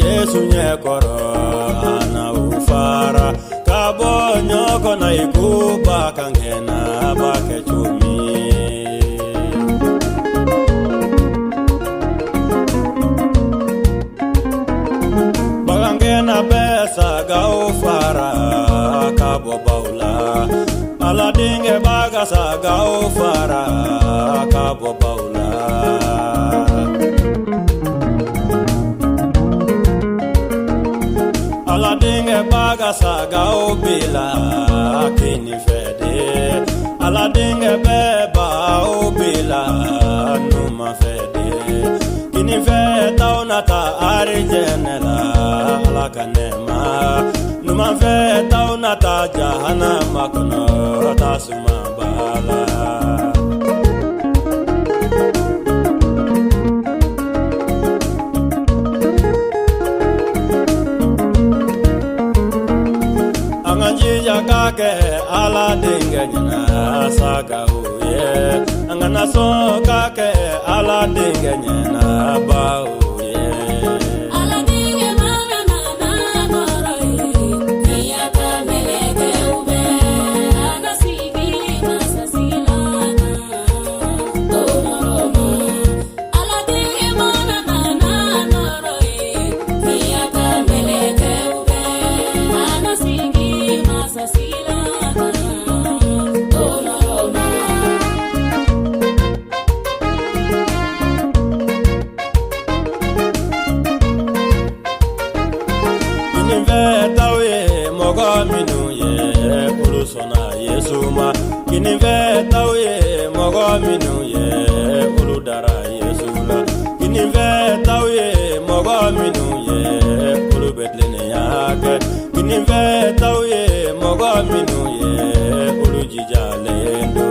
Yesu nyekoro ana ufara kabo nyoko na ikuba kangena bake chumi bagangena besa ga ufara kabo baula aladinge bagasa ga ufara kabo baula Aladinge baga saga obila kini fede Aladinge beba obila numa fede kini fede unata arijenela alakanema numa fede unata jahannama kono tasuma bala Kake ala dinga nyana saga uye angana so kake ala dinga nyana ba uye ala dinga mana na moroi niya ta meleke ube ana sigi masasila no ala dinga mana na moroi niya ta meleke ube ana sigi masasila Kini veta uye mogo minu ye uludara Yesula Kini veta uye mogo minu ye ulubetlene yake Kini veta uye mogo minu ye ulujijalendo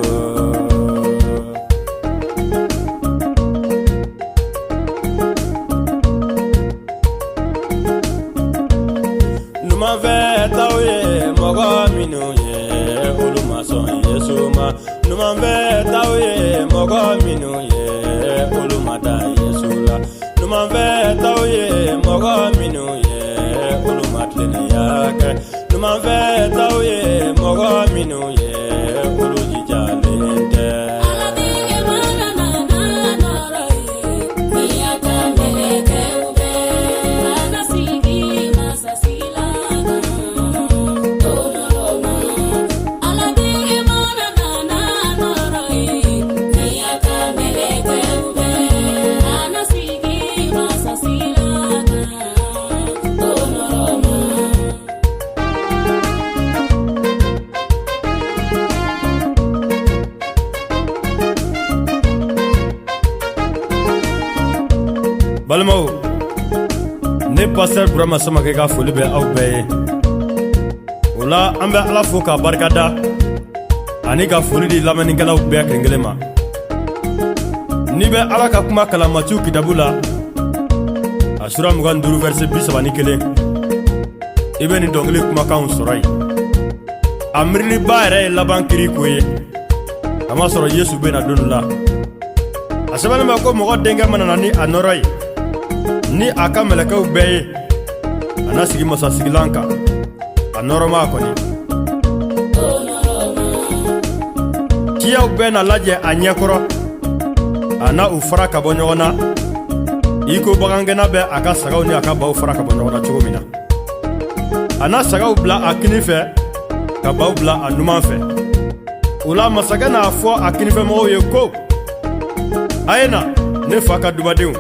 Numa veta uye mogo minu ye ulumason Yesuma Numa veta uye mogo minu ye ulumada Yesula Numa veta uye mogo minu ye ulumatlene yake Numa veta uye mogo minu ye ulujijalende Balmo ne passer Brahma sama ke ka foli be aw be wala ambe ala fo ka barkada ani ka foli di lamani kala be kengelema ni be ala ka kuma kalama tu kitabula asura mugan duru verset 21 ibe ni dongle kuma kan sorai amrili bare laban kiri koye ama soro Yesu be na donula asabana ma ko mo denga manana ni anorai ni aka melekaw beye ana sigi masa sigilanka anoroma koni kiyaw be na laje anyekoro ana ufara ka bonyona iko bagangena be aka sagaw ni aka baw fara ka bonyona chugumina ana sagaw bla akini fe ka baw bla anuman fe ula masagana fo akini fe mo ye ko ayena ne faka dubadew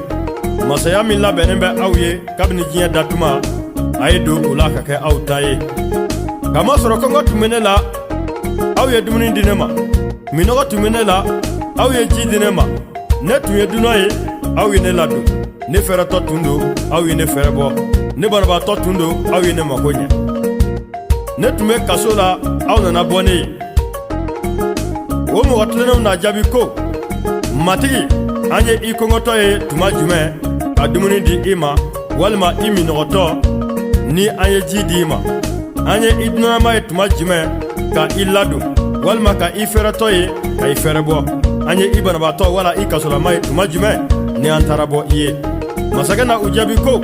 masaya min labɛnnen bɛ aw ye kabini diɲɛ datuma a ye don o la ka kɛ aw ta ye kama sɔrɔ kɔngɔ tun bɛ ne la aw ye dumuni di ne ma minɔgɔ tun bɛ ne la aw ye ji di ne ma ne tun ye dunan ye aw ye ne ladon ne fɛrɛtɔ tun don aw ye ne fɛrɛ bɔ ne banabaatɔ tun don aw ye ne mako ɲɛ ne tun bɛ kaso la aw nana bɔ ne ye o mɔgɔ tilennenw na jaabi ko matigi an ye i kɔngɔtɔ ye tuma jumɛn ka dumuni di i ma walima i minɔgɔtɔ ni an ye ji di i ma an ye i dunanama ye tuma jumɛn ka i ladon walima ka i fɛrɛtɔ ye ka i fɛrɛbɔ an ye i banabaatɔ wala i kasolama ye tuma jumɛn ni an taara bɔ i ye masakɛ na u jaabi ko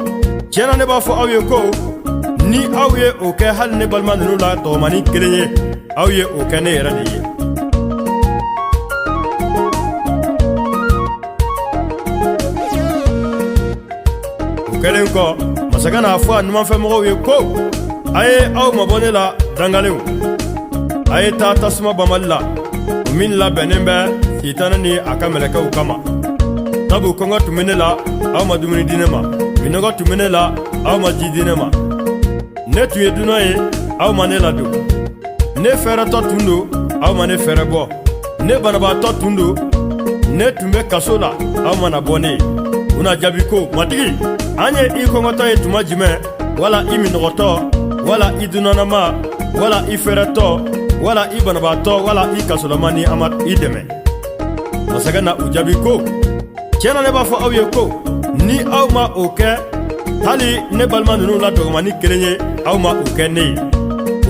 tiɲɛna ne b'a fɔ aw ye ko ni aw ye o kɛ hali ne balima ninnu la dɔgɔmani kelen ye aw ye o kɛ ne yɛrɛ de ye o kɛlen kɔ masakɛ n'a fɔ a numanfɛmɔgɔw ye ko a ye aw mabɔ ne la dangalenw a ye taa tasuma banbali la o min labɛnnen bɛ sitanɛ ni a ka mɛlɛkɛw kama sabu kɔngɔ tun bɛ ne la aw ma dumuni di ne ma minɔgɔ tun bɛ ne la aw ma ji di ne ma ne tun ye dunan ye aw ma ne ladon ne fɛrɛtɔ tun don aw ma ne fɛrɛ bɔ ne banabaatɔ tun don ne tun bɛ kaso la aw mana bɔ ne ye u na jaabi ko matigi an ye i kɔngɔtɔ ye tuma jumɛn wala i minɔgɔtɔ wala i dunanama wala i fɛrɛtɔ wala i banabaatɔ wala i kasolama ni an ma i dɛmɛ masakɛ na u jaabi ko tiɲɛna ne b'a fɔ aw ye ko ni aw ma o kɛ hali ne balima ninnu la dɔgɔmani kelen ye aw ma o kɛ ne ye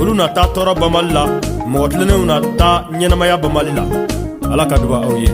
olu na taa tɔɔrɔ banbali la mɔgɔ tilennenw na taa ɲɛnamaya banbali la ala ka duba aw ye